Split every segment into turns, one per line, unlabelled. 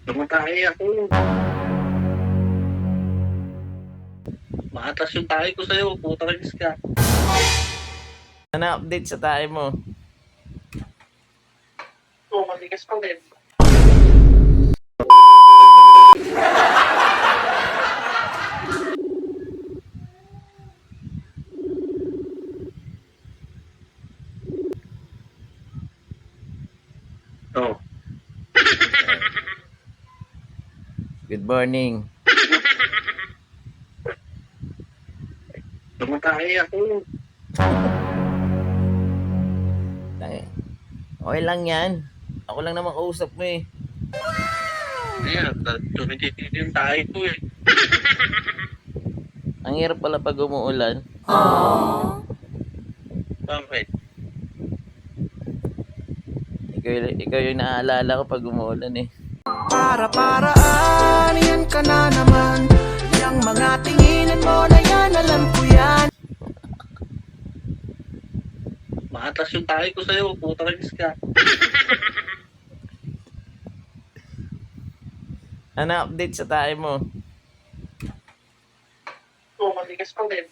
Tumatay ako. Maatas yung tayo ko sa'yo. Puta ka.
Ano update sa tayo mo?
Oo, matigas pa rin. Oo.
Good morning.
Tumatay ako.
Okay lang yan. Ako lang naman kausap mo eh.
Ayan, tumititid yung tayo ko eh.
Ang hirap pala pag umuulan.
Bakit?
Ikaw yung naaalala ko pag umuulan eh.
Para-paraan, yan ka na naman. Yang mga tinginan mo na yan, alam ko yan.
Maatas yung tayo ko sa'yo. Puta ka.
Ano update sa tayo mo?
Oo, matigas pa rin.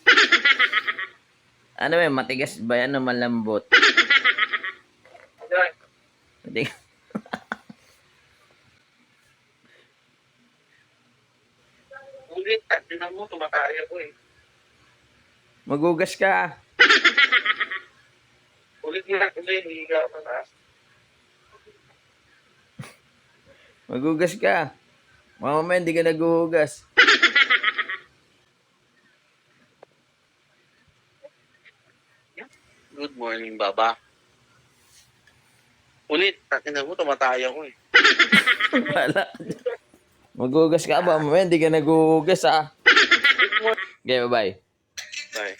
Ano ba, matigas ba yan o malambot?
Ayan.
Matigas.
Ulit, tinan mo, tumatay ako eh.
Magugas ka.
Ulit nga, hindi ka mataas.
Magugas ka. Mamaya hindi ka naguhugas.
Good morning, Baba. Ulit, tinan mo, tumatay ako eh.
Wala. Magugas ka ba? Mamaya hindi ka naguhugas ah. Okay, bye-bye.
Bye.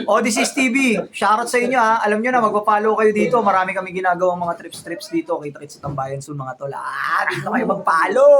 Odyssey TV, shoutout sa inyo ha. Alam nyo na, magpa-follow kayo dito. Marami kami ginagawang mga trips dito. Kita-kits sa Tambayan soon mga tol. Dito kayo mag-follow.